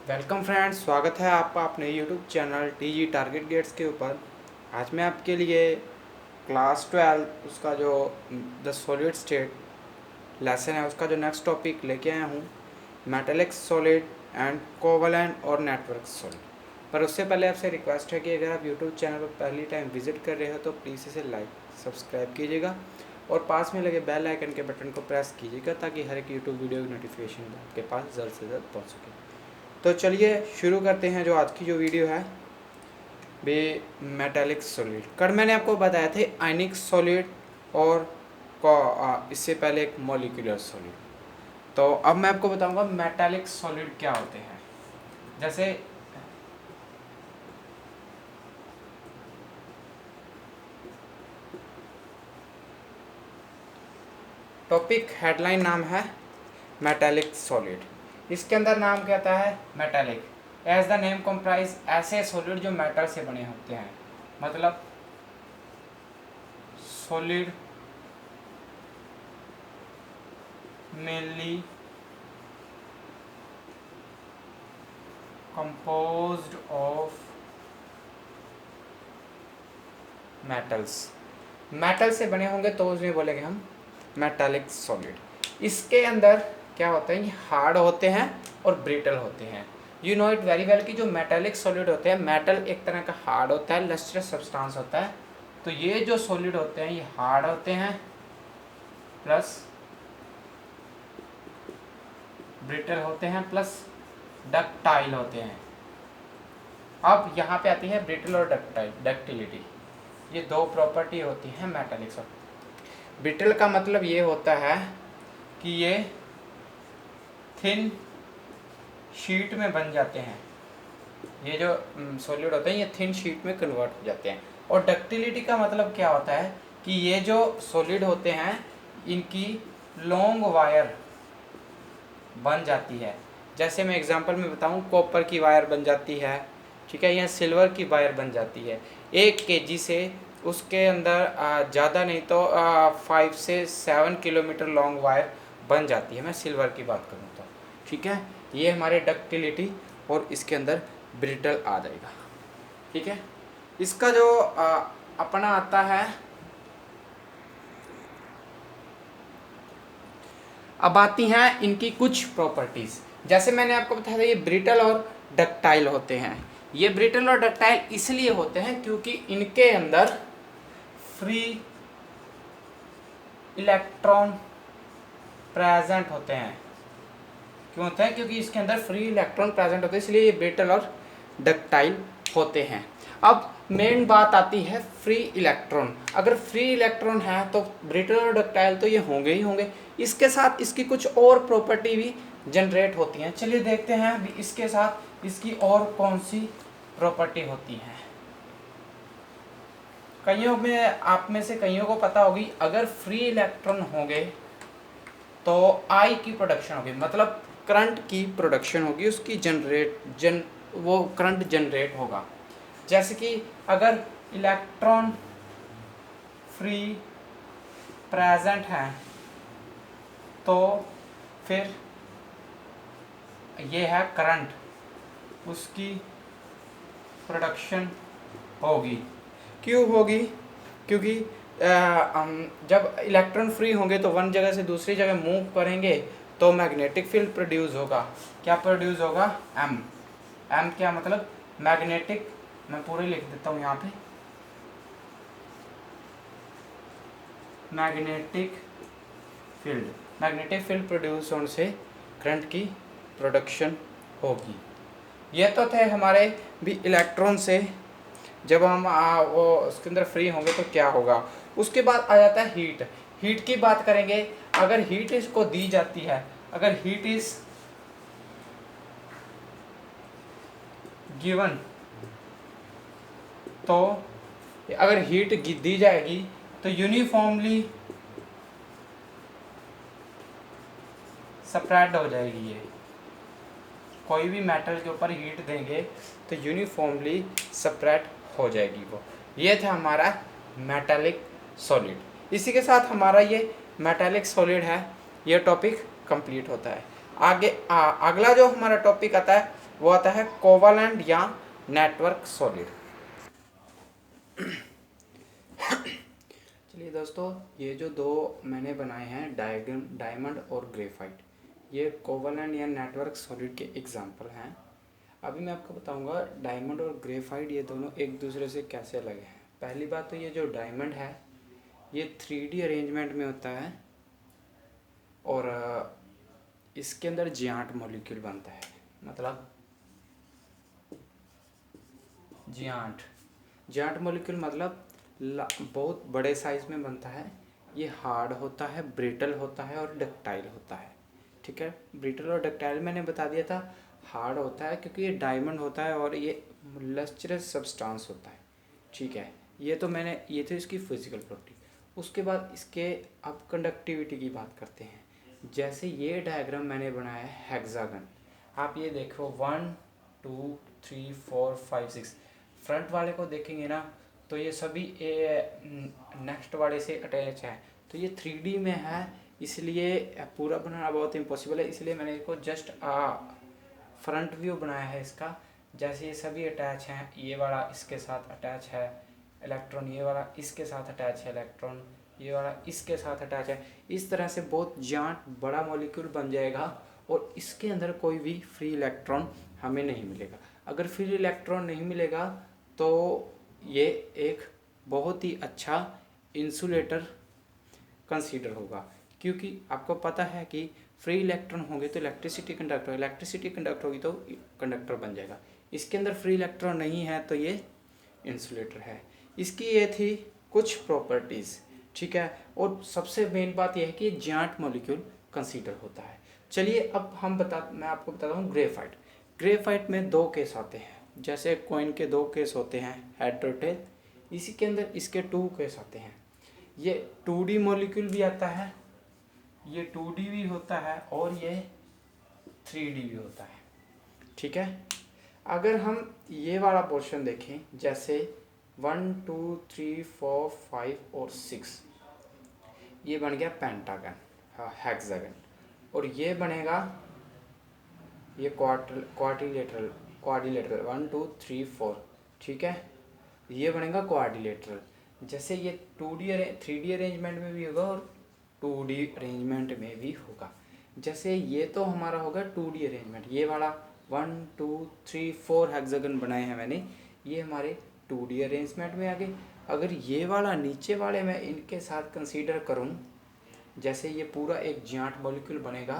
Welcome friends, स्वागत है आपका अपने YouTube channel TG target gates के ऊपर। आज मैं आपके लिए क्लास 12 उसका जो द सॉलिड स्टेट लेसन है उसका जो नेक्स्ट टॉपिक लेके आया हूँ, मेटालिक सॉलिड एंड कोवलेंट और नेटवर्क सॉलिड। पर उससे पहले आपसे रिक्वेस्ट है कि अगर आप यूट्यूब चैनल पर पहली टाइम विजिट कर रहे हो तो प्लीज़ इसे लाइक सब्सक्राइब कीजिएगा और पास में लगे बेल आइकन के बटन को प्रेस कीजिएगा ताकि हर एक यूट्यूब वीडियो की नोटिफिकेशन आपके पास जल्द से जल्द पहुँच सके। तो चलिए शुरू करते हैं जो आज की जो वीडियो है वे मेटालिक सॉलिड। कल मैंने आपको बताया थे आयनिक सॉलिड और इससे पहले एक मॉलिक्यूलर सॉलिड। तो अब मैं आपको बताऊंगा मेटालिक सॉलिड क्या होते हैं। जैसे टॉपिक हेडलाइन नाम है मेटालिक सॉलिड। इसके अंदर नाम कहता है metallic as the name comprise ऐसे सॉलिड जो मेटल से बने होते हैं। मतलब solid mainly composed of metals. Metal से बने होंगे तो उसमें बोलेंगे हम मेटालिक सॉलिड। इसके अंदर क्या होता है, ये हार्ड होते हैं और ब्रिटल होते हैं। You know it very well कि जो मेटालिक सॉलिड होते हैं, मेटल एक तरह का हार्ड होता है, लस्ट्रस सब्सटेंस होता है। तो ये जो सॉलिड होते हैं ये हार्ड होते हैं प्लस ब्रिटल होते हैं प्लस डक्टाइल होते हैं। अब यहाँ पे आती है ब्रिटल और डक्टिलिटी। ये दो प्रॉपर्टी होती हैं मेटालिक सॉलिड। ब्रिटल का मतलब ये होता है कि ये थिन शीट में बन जाते हैं। ये जो सॉलिड होते हैं ये थिन शीट में कन्वर्ट हो जाते हैं। और डक्टिलिटी का मतलब क्या होता है कि ये जो सॉलिड होते हैं इनकी लॉन्ग वायर बन जाती है। जैसे मैं एग्जांपल में बताऊं, कॉपर की वायर बन जाती है, ठीक है, या सिल्वर की वायर बन जाती है। 1 kg से उसके अंदर ज़्यादा नहीं तो 5 से 7 किलोमीटर लॉन्ग वायर बन जाती है। मैं सिल्वर की बात करूँ तो, ठीक है। ये हमारे डक्टिलिटी और इसके अंदर ब्रिटल आ जाएगा, ठीक है। इसका जो अपना आता है, अब आती हैं इनकी कुछ प्रॉपर्टीज़। जैसे मैंने आपको बताया था ये ब्रिटल और डक्टाइल होते हैं। ये ब्रिटल और डक्टाइल इसलिए होते हैं क्योंकि इनके अंदर फ्री इलेक्ट्रॉन प्रेजेंट होते हैं। क्यों होते हैं? क्योंकि इसके अंदर फ्री इलेक्ट्रॉन प्रेजेंट होते हैं, इसलिए ये ब्रिटल और डक्टाइल होते हैं। अब मेन बात आती है फ्री इलेक्ट्रॉन। अगर फ्री इलेक्ट्रॉन है तो ब्रिटल और डक्टाइल तो ये होंगे ही होंगे। इसके साथ इसकी कुछ और प्रॉपर्टी भी जनरेट होती हैं। चलिए देखते हैं अभी इसके साथ इसकी और कौन सी प्रॉपर्टी होती हैं। कईयों में, आप में से कईयों को पता होगी, अगर फ्री इलेक्ट्रॉन होंगे तो आई की प्रोडक्शन होगी, मतलब करंट की प्रोडक्शन होगी, उसकी वो करंट जनरेट होगा। जैसे कि अगर इलेक्ट्रॉन फ्री प्रेजेंट है तो फिर ये है करंट, उसकी प्रोडक्शन होगी। क्यों होगी? क्योंकि जब इलेक्ट्रॉन फ्री होंगे तो वन जगह से दूसरी जगह मूव करेंगे तो मैग्नेटिक फील्ड प्रोड्यूस होगा। क्या प्रोड्यूस होगा? एम। एम क्या मतलब? मैग्नेटिक। मैं पूरे लिख देता हूँ यहाँ पे, magnetic field. Magnetic field produce होने से करंट की प्रोडक्शन होगी। ये तो थे हमारे भी इलेक्ट्रॉन से जब हम वो उसके अंदर फ्री होंगे तो क्या होगा। उसके बाद आ जाता है हीट। हीट की बात करेंगे। अगर हीट इसको दी जाती है, अगर हीट इज गिवन, तो अगर हीट दी जाएगी तो यूनिफॉर्मली स्प्रेड हो जाएगी। ये कोई भी मेटल के ऊपर हीट देंगे तो यूनिफॉर्मली स्प्रेड हो जाएगी वो। ये था हमारा मेटालिक सॉलिड। इसी के साथ हमारा ये मेटालिक सॉलिड है, ये टॉपिक कंप्लीट होता है। आगे अगला जो हमारा टॉपिक आता है वो आता है कोवालेंट या नेटवर्क सॉलिड। चलिए दोस्तों, ये जो दो मैंने बनाए हैं डायमंड और ग्रेफाइट, ये कोवालेंट या नेटवर्क सॉलिड के एग्जांपल हैं। अभी मैं आपको बताऊंगा डायमंड और ग्रेफाइट ये दोनों एक दूसरे से कैसे अलग हैं। पहली बात तो ये जो डायमंड है ये 3D अरेंजमेंट में होता है और इसके अंदर जियांट मॉलिक्यूल बनता है, मतलब जियांट मॉलिक्यूल मतलब बहुत बड़े साइज में बनता है। ये हार्ड होता है, ब्रिटल होता है और डक्टाइल होता है। ठीक है, ब्रिटल और डक्टाइल मैंने बता दिया था। हार्ड होता है क्योंकि ये डायमंड होता है और ये लस्ट्रस सब्सटेंस होता है। ठीक है, ये तो इसकी फिजिकल प्रॉपर्टी। उसके बाद इसके अब कंडक्टिविटी की बात करते हैं। जैसे ये डायग्राम मैंने बनाया है हेक्सागन, आप ये देखो 1 2 3 4 5 6, फ्रंट वाले को देखेंगे ना तो ये सभी नेक्स्ट वाले से अटैच है, तो ये 3D में है, इसलिए पूरा बनाना बहुत इम्पॉसिबल है। इसलिए मैंने इसको जस्ट फ्रंट व्यू बनाया है इसका। जैसे ये सभी अटैच हैं, ये वाला इसके साथ अटैच है इलेक्ट्रॉन, ये वाला इसके साथ अटैच है इलेक्ट्रॉन, ये वाला इसके साथ अटैच है। इस तरह से बहुत जाट बड़ा मॉलिक्यूल बन जाएगा और इसके अंदर कोई भी फ्री इलेक्ट्रॉन हमें नहीं मिलेगा। अगर फ्री इलेक्ट्रॉन नहीं मिलेगा तो ये एक बहुत ही अच्छा इंसुलेटर कंसीडर होगा, क्योंकि आपको पता है कि फ्री इलेक्ट्रॉन होंगे तो इलेक्ट्रिसिटी कंडक्ट होगी तो कंडक्टर बन जाएगा। इसके अंदर फ्री इलेक्ट्रॉन नहीं है तो ये इंसुलेटर है। इसकी ये थी कुछ प्रॉपर्टीज़। ठीक है, और सबसे मेन बात यह है कि जाइंट मॉलिक्यूल कंसीडर होता है। चलिए अब मैं आपको बताता हूँ ग्रेफाइट में दो केस आते हैं। जैसे कॉइन के दो केस होते हैं, हेड और टेल, इसी के अंदर इसके 2 केस आते हैं। ये 2D मॉलिक्यूल भी आता है, ये 2D भी होता है और ये 3D भी होता है। ठीक है, अगर हम ये वाला पोर्शन देखें, जैसे 1 2 3 4 5 और 6, ये बन गया पेंटागन, हेक्सागन, और ये बनेगा ये क्वाड्रिलेटरल 1 2 3 4। ठीक है, ये बनेगा क्वाड्रिलेटरल। जैसे ये 3D अरेंजमेंट में भी होगा और 2D अरेंजमेंट में भी होगा। जैसे ये तो हमारा होगा 2D अरेंजमेंट, ये वाला 1 2 3 4 हेक्सागन बनाए हैं मैंने, ये हमारे 2D अरेंजमेंट में आ गए। अगर ये वाला नीचे वाले मैं इनके साथ कंसीडर करूं, जैसे ये पूरा एक जाइंट मॉलिक्यूल बनेगा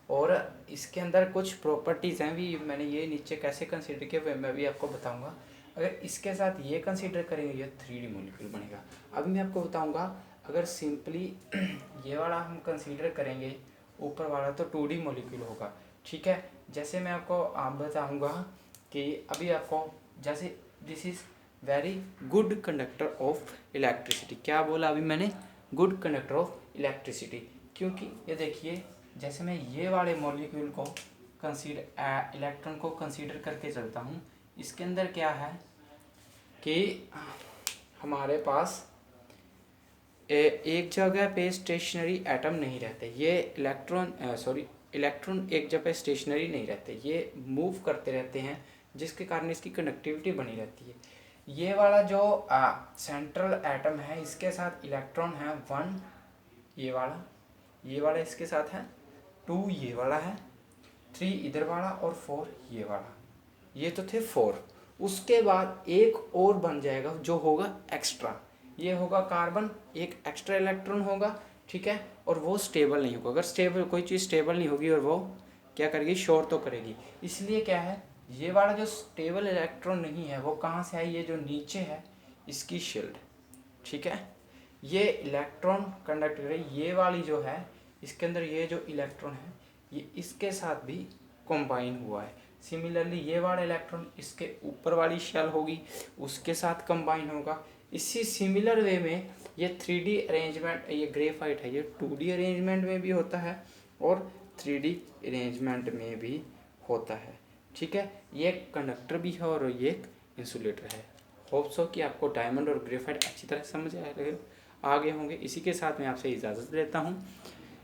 और इसके अंदर कुछ प्रॉपर्टीज़ हैं भी, मैंने ये नीचे कैसे कंसीडर किया मैं भी आपको बताऊंगा। अगर इसके साथ ये कंसीडर करेंगे ये 3D मॉलिक्यूल बनेगा। अभी मैं आपको बताऊंगा अगर सिंपली ये वाला हम कंसीडर करेंगे ऊपर वाला तो 2D मॉलिक्यूल होगा। ठीक है, जैसे मैं आपको बताऊंगा कि अभी आपको जैसे this is very good conductor of electricity. क्या बोला अभी मैंने? गुड कंडक्टर ऑफ इलेक्ट्रिसिटी, क्योंकि ये देखिए जैसे मैं ये वाले मॉलिक्यूल को इलेक्ट्रॉन को कंसीडर करके चलता हूँ, इसके अंदर क्या है कि हमारे पास एक जगह पे स्टेशनरी एटम नहीं रहते। ये इलेक्ट्रॉन एक जगह स्टेशनरी नहीं रहते, ये मूव करते रहते हैं, जिसके कारण इसकी कंडक्टिविटी बनी रहती है। ये वाला जो सेंट्रल एटम है इसके साथ इलेक्ट्रॉन है 1, ये वाला इसके साथ है 2, ये वाला है 3 इधर वाला और 4 ये वाला। ये तो थे 4। उसके बाद एक और बन जाएगा जो होगा एक्स्ट्रा, ये होगा कार्बन, एक एक्स्ट्रा इलेक्ट्रॉन होगा। ठीक है, और वो स्टेबल नहीं होगा। अगर कोई चीज़ स्टेबल नहीं होगी और वो क्या करेगी, शोर तो करेगी। इसलिए क्या है, ये वाला जो स्टेबल इलेक्ट्रॉन नहीं है वो कहाँ से है, ये जो नीचे है इसकी शील्ड। ठीक है, ये इलेक्ट्रॉन कंडक्ट कर रही, ये वाली जो है इसके अंदर ये जो इलेक्ट्रॉन है ये इसके साथ भी कंबाइन हुआ है। सिमिलरली ये वाला इलेक्ट्रॉन इसके ऊपर वाली शेल होगी उसके साथ कंबाइन होगा। इसी सिमिलर वे में ये 3D अरेंजमेंट, ये ग्रेफाइट है, ये 2D अरेंजमेंट में भी होता है और 3D अरेंजमेंट में भी होता है। ठीक है, ये एक कंडक्टर भी है और ये एक इंसुलेटर है। होप सो कि आपको डायमंड और ग्रेफाइट अच्छी तरह समझ आ गए होंगे। इसी के साथ मैं आपसे इजाज़त लेता हूँ।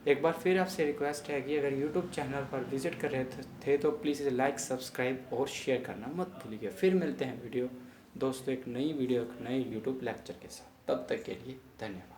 एक बार फिर आपसे रिक्वेस्ट है कि अगर यूट्यूब चैनल पर विजिट कर रहे थे तो प्लीज़ इसे लाइक, सब्सक्राइब और शेयर करना मत भूलिए। फिर मिलते हैं वीडियो दोस्तों एक नई वीडियो, एक नए यूट्यूब लेक्चर के साथ। तब तक के लिए धन्यवाद।